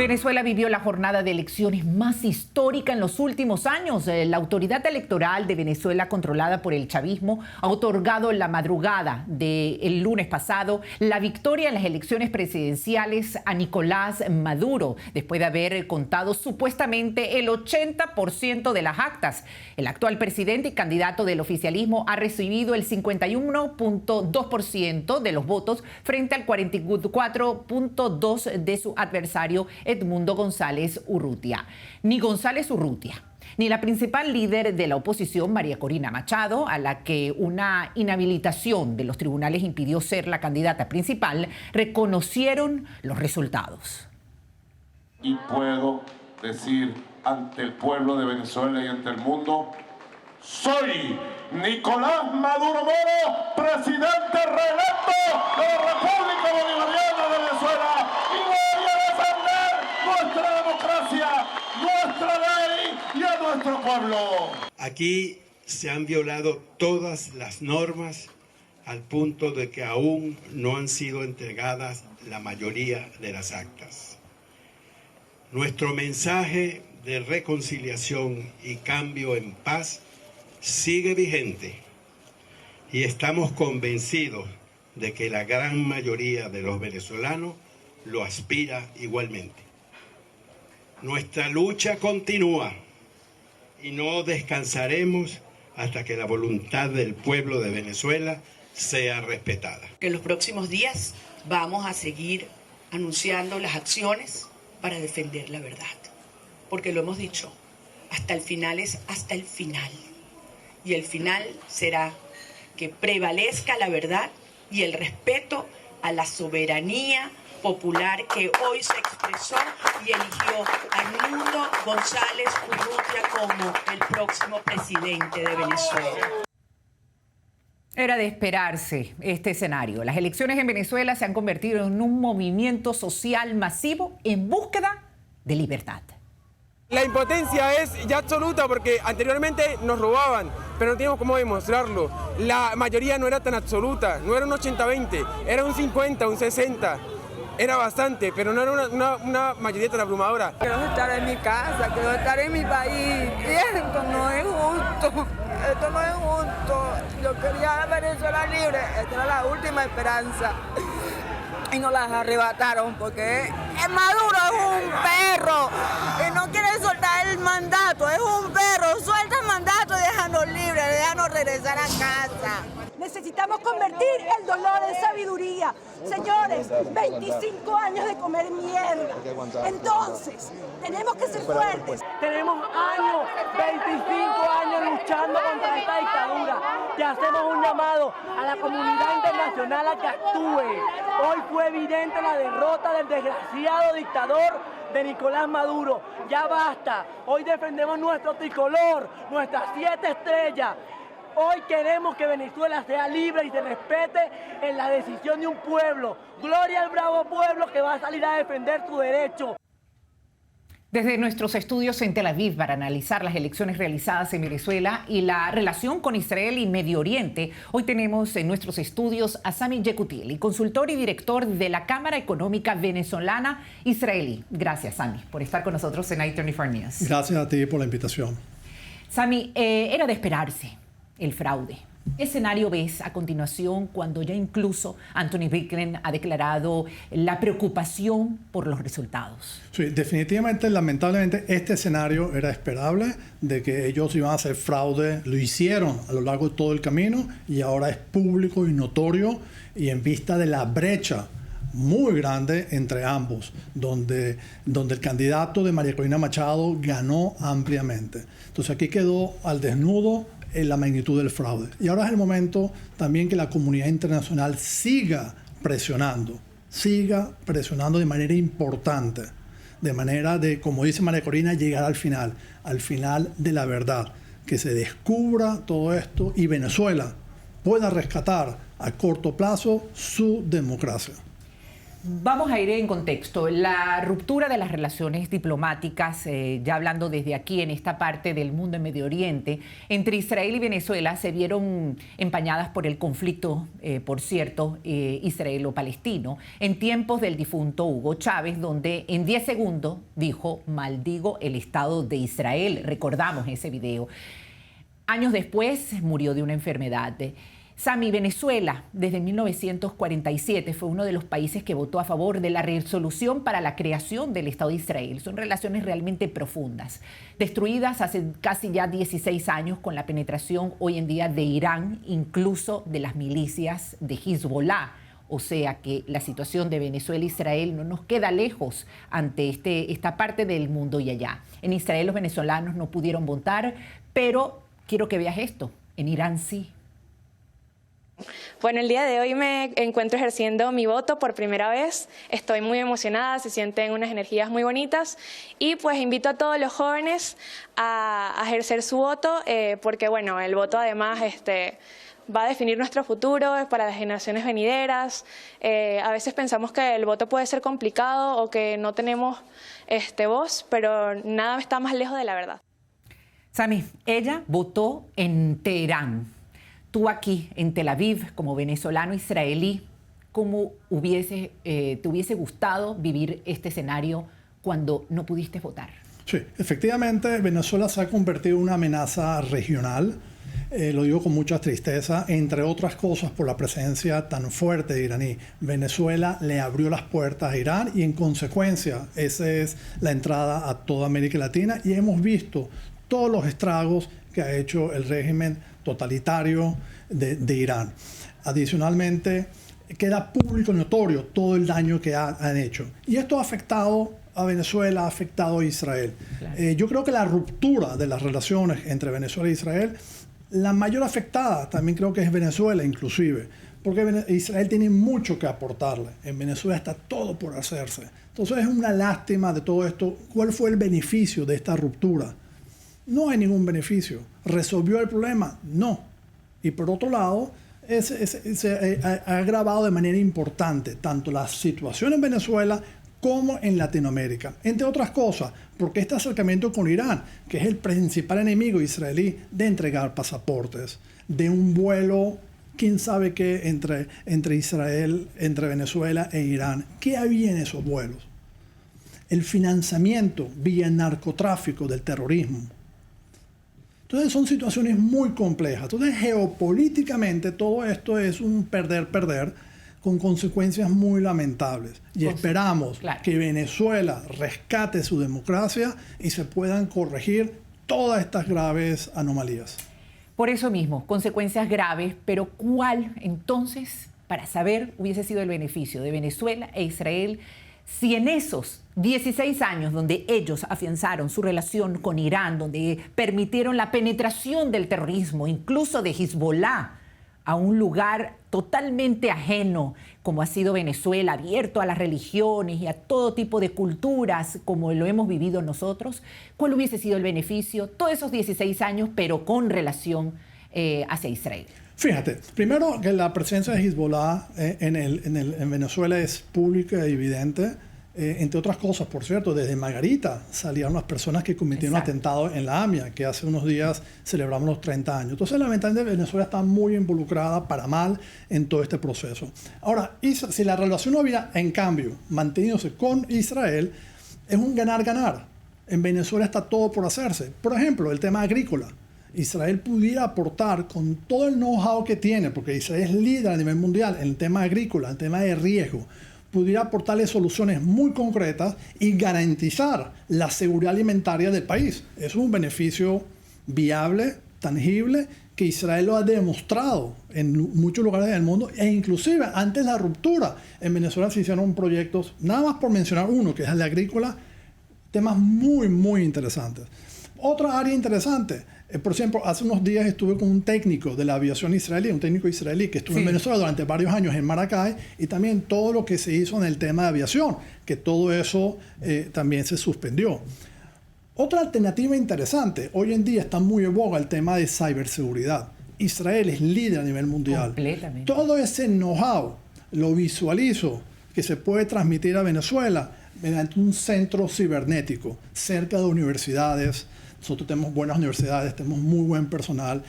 Venezuela vivió la jornada de elecciones más histórica en los últimos años. La autoridad electoral de Venezuela, controlada por el chavismo, ha otorgado la madrugada del lunes pasado la victoria en las elecciones presidenciales a Nicolás Maduro, después de haber contado supuestamente el 80% de las actas. El actual presidente y candidato del oficialismo ha recibido el 51.2% de los votos frente al 44.2% de su adversario Edmundo González Urrutia. Ni González Urrutia ni la principal líder de la oposición, María Corina Machado, a la que una inhabilitación de los tribunales impidió ser la candidata principal, reconocieron los resultados. Y puedo decir ante el pueblo de Venezuela y ante el mundo: soy Nicolás Maduro Moro, presidente reelecto de la República Bolivariana de Venezuela, y voy a defender nuestra democracia, nuestra ley y a nuestro pueblo. Aquí se han violado todas las normas al punto de que aún no han sido entregadas la mayoría de las actas. Nuestro mensaje de reconciliación y cambio en paz sigue vigente y estamos convencidos de que la gran mayoría de los venezolanos lo aspira igualmente. Nuestra lucha continúa y no descansaremos hasta que la voluntad del pueblo de Venezuela sea respetada. En los próximos días vamos a seguir anunciando las acciones para defender la verdad, porque lo hemos dicho, hasta el final es hasta el final. Y el final será que prevalezca la verdad y el respeto a la soberanía popular que hoy se expresó y eligió a Edmundo González Urrutia como el próximo presidente de Venezuela. Era de esperarse este escenario. Las elecciones en Venezuela se han convertido en un movimiento social masivo en búsqueda de libertad. La impotencia es ya absoluta porque anteriormente nos robaban, pero no teníamos cómo demostrarlo. La mayoría no era tan absoluta, no era un 80-20, era un 50, un 60. Era bastante, pero no era una mayoría tan abrumadora. Quiero estar en mi casa, quiero estar en mi país. Y esto no es justo, esto no es justo. Yo quería Venezuela libre, esta era la última esperanza. Y nos las arrebataron porque Maduro es un perro y no quiere soltar el mandato, es un perro. Suelta el mandato y déjanos libres, déjanos regresar a casa. Necesitamos convertir el dolor en sabiduría. Señores, 25 años de comer mierda. Entonces, tenemos que ser fuertes. Tenemos años, 25 años luchando contra esta dictadura. Te hacemos un llamado a la comunidad internacional a que actúe. Hoy fue evidente la derrota del desgraciado dictador de Nicolás Maduro. Ya basta. Hoy defendemos nuestro tricolor, nuestras 7 estrellas. Hoy queremos que Venezuela sea libre y se respete en la decisión de un pueblo. Gloria al bravo pueblo que va a salir a defender su derecho. Desde nuestros estudios en Tel Aviv para analizar las elecciones realizadas en Venezuela y la relación con Israel y Medio Oriente, hoy tenemos en nuestros estudios a Sami Yekutieli, consultor y director de la Cámara Económica Venezolana Israelí. Gracias, Sami, por estar con nosotros en I-24 News. Gracias a ti por la invitación. Sami, era de esperarse el fraude. ¿Qué escenario ves a continuación cuando ya incluso Antony Blinken ha declarado la preocupación por los resultados? Sí, definitivamente, lamentablemente, este escenario era esperable, de que ellos iban a hacer fraude. Lo hicieron a lo largo de todo el camino y ahora es público y notorio, y en vista de la brecha muy grande entre ambos, donde el candidato de María Corina Machado ganó ampliamente. Entonces aquí quedó al desnudo en la magnitud del fraude. Y ahora es el momento también que la comunidad internacional siga presionando de manera importante, de manera de, como dice María Corina, llegar al final de la verdad, que se descubra todo esto y Venezuela pueda rescatar a corto plazo su democracia. Vamos a ir en contexto. La ruptura de las relaciones diplomáticas, ya hablando desde aquí en esta parte del mundo en Medio Oriente, entre Israel y Venezuela se vieron empañadas por el conflicto, por cierto, israelo-palestino, en tiempos del difunto Hugo Chávez, donde en 10 segundos dijo: maldigo el Estado de Israel. Recordamos ese video. Años después murió de una enfermedad. Sami, Venezuela, desde 1947, fue uno de los países que votó a favor de la resolución para la creación del Estado de Israel. Son relaciones realmente profundas, destruidas hace casi ya 16 años con la penetración hoy en día de Irán, incluso de las milicias de Hezbollah. O sea que la situación de Venezuela e Israel no nos queda lejos ante esta parte del mundo y allá. En Israel los venezolanos no pudieron votar, pero quiero que veas esto, en Irán sí. Bueno, el día de hoy me encuentro ejerciendo mi voto por primera vez. Estoy muy emocionada, se sienten unas energías muy bonitas y pues invito a todos los jóvenes a ejercer su voto porque bueno, el voto además va a definir nuestro futuro para las generaciones venideras. A veces pensamos que el voto puede ser complicado o que no tenemos voz, pero nada está más lejos de la verdad. Sami, ella votó en Teherán. Tú aquí en Tel Aviv, como venezolano israelí, ¿cómo te hubiese gustado vivir este escenario cuando no pudiste votar? Sí, efectivamente Venezuela se ha convertido en una amenaza regional. Lo digo con mucha tristeza, entre otras cosas por la presencia tan fuerte de iraní. Venezuela le abrió las puertas a Irán y en consecuencia esa es la entrada a toda América Latina y hemos visto todos los estragos que ha hecho el régimen totalitario de Irán. Adicionalmente, queda público y notorio todo el daño que han hecho. Y esto ha afectado a Venezuela, ha afectado a Israel. Claro. Yo creo que la ruptura de las relaciones entre Venezuela e Israel, la mayor afectada también creo que es Venezuela inclusive, porque Israel tiene mucho que aportarle. En Venezuela está todo por hacerse. Entonces es una lástima de todo esto. ¿Cuál fue el beneficio de esta ruptura? No hay ningún beneficio. ¿Resolvió el problema? No. Y por otro lado, se ha agravado de manera importante tanto la situación en Venezuela como en Latinoamérica. Entre otras cosas, porque este acercamiento con Irán, que es el principal enemigo israelí de entregar pasaportes, de un vuelo, quién sabe qué, entre Israel, entre Venezuela e Irán. ¿Qué había en esos vuelos? El financiamiento vía narcotráfico del terrorismo. Entonces son situaciones muy complejas. Entonces geopolíticamente todo esto es un perder-perder con consecuencias muy lamentables. Y esperamos que Venezuela rescate su democracia y se puedan corregir todas estas graves anomalías. Por eso mismo, consecuencias graves, pero ¿cuál entonces, para saber, hubiese sido el beneficio de Venezuela e Israel si en esos 16 años donde ellos afianzaron su relación con Irán, donde permitieron la penetración del terrorismo, incluso de Hezbollah, a un lugar totalmente ajeno como ha sido Venezuela, abierto a las religiones y a todo tipo de culturas como lo hemos vivido nosotros, ¿cuál hubiese sido el beneficio? Todos esos 16 años, pero con relación hacia Israel. Fíjate, primero que la presencia de Hezbollah en Venezuela es pública y evidente. Entre otras cosas, por cierto, desde Margarita salieron las personas que cometieron atentados en la AMIA, que hace unos días celebramos los 30 años. Entonces, lamentablemente, Venezuela está muy involucrada para mal en todo este proceso. Ahora, si la relación no hubiera, en cambio, manteniéndose con Israel, es un ganar-ganar. En Venezuela está todo por hacerse. Por ejemplo, el tema agrícola. Israel pudiera aportar con todo el know-how que tiene, porque Israel es líder a nivel mundial en el tema agrícola, en el tema de riesgo, pudiera aportarle soluciones muy concretas y garantizar la seguridad alimentaria del país. Eso es un beneficio viable, tangible, que Israel lo ha demostrado en muchos lugares del mundo, e inclusive antes de la ruptura en Venezuela se hicieron proyectos, nada más por mencionar uno, que es el de agrícola, temas muy, muy interesantes. Otra área interesante, por ejemplo, hace unos días estuve con un técnico de la aviación israelí, un técnico israelí que estuvo en Venezuela durante varios años en Maracay, y también todo lo que se hizo en el tema de aviación, que todo eso también se suspendió. Otra alternativa interesante, hoy en día está muy en boga el tema de ciberseguridad. Israel es líder a nivel mundial. Completamente. Todo ese know-how lo visualizo que se puede transmitir a Venezuela mediante un centro cibernético cerca de universidades. Nosotros tenemos buenas universidades, tenemos muy buen personal.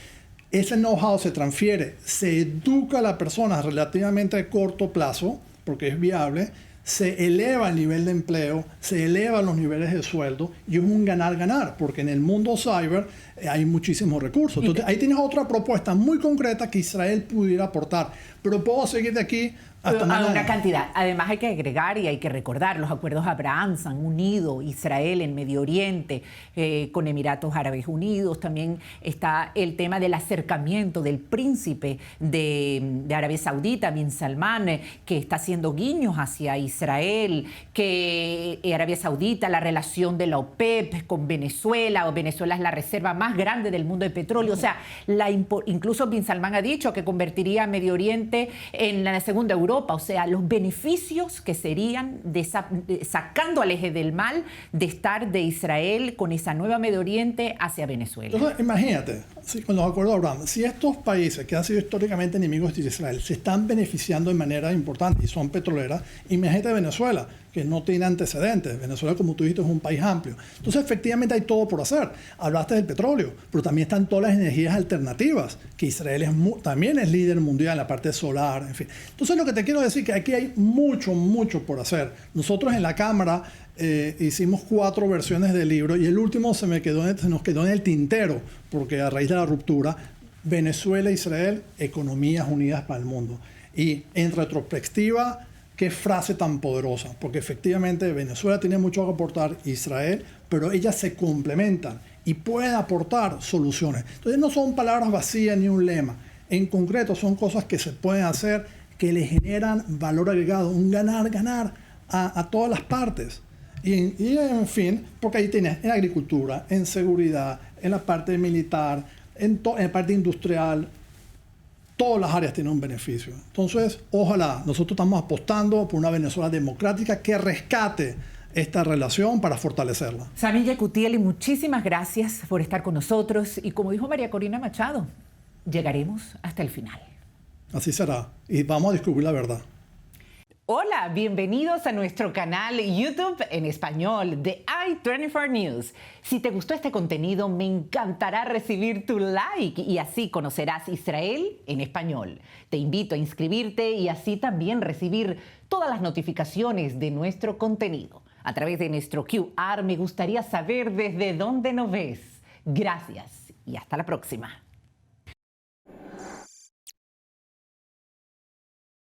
Ese know-how se transfiere, se educa a la persona a relativamente corto plazo, porque es viable, se eleva el nivel de empleo, se elevan los niveles de sueldo y es un ganar-ganar, porque en el mundo cyber hay muchísimos recursos. Entonces, ahí tienes otra propuesta muy concreta que Israel pudiera aportar. Pero puedo seguir de aquí hasta una cantidad. Además hay que agregar y hay que recordar, los acuerdos Abraham han unido Israel en Medio Oriente con Emiratos Árabes Unidos. También está el tema del acercamiento del príncipe de Arabia Saudita, Bin Salman, que está haciendo guiños hacia Israel, que Arabia Saudita, la relación de la OPEP con Venezuela, o Venezuela es la reserva más grande del mundo de petróleo. O sea, incluso Bin Salman ha dicho que convertiría a Medio Oriente en la segunda Europa. O sea, los beneficios que serían sacando al eje del mal de estar de Israel con esa nueva Medio Oriente hacia Venezuela. Entonces, imagínate, con los acuerdos de Abraham, si estos países que han sido históricamente enemigos de Israel se están beneficiando de manera importante y son petroleras, imagínate Venezuela, que no tiene antecedentes. Venezuela, como tú dijiste, es un país amplio. Entonces, efectivamente, hay todo por hacer. Hablaste del petróleo, pero también están todas las energías alternativas, que Israel también es líder mundial en la parte solar, en fin. Entonces, lo que te quiero decir es que aquí hay mucho, mucho por hacer. Nosotros en la Cámara hicimos 4 versiones del libro y el último se nos quedó en el tintero, porque a raíz de la ruptura, Venezuela e Israel, economías unidas para el mundo. Y en retrospectiva, qué frase tan poderosa, porque efectivamente Venezuela tiene mucho que aportar, Israel, pero ellas se complementan y pueden aportar soluciones. Entonces no son palabras vacías ni un lema. En concreto son cosas que se pueden hacer que le generan valor agregado, un ganar-ganar a todas las partes. Y en fin, porque ahí tienes en agricultura, en seguridad, en la parte militar, en la parte industrial, todas las áreas tienen un beneficio. Entonces, ojalá, nosotros estamos apostando por una Venezuela democrática que rescate esta relación para fortalecerla. Sami Yekutieli, muchísimas gracias por estar con nosotros. Y como dijo María Corina Machado, llegaremos hasta el final. Así será. Y vamos a descubrir la verdad. Hola, bienvenidos a nuestro canal YouTube en español de i24 News. Si te gustó este contenido, me encantará recibir tu like y así conocerás Israel en español. Te invito a inscribirte y así también recibir todas las notificaciones de nuestro contenido. A través de nuestro QR me gustaría saber desde dónde nos ves. Gracias y hasta la próxima.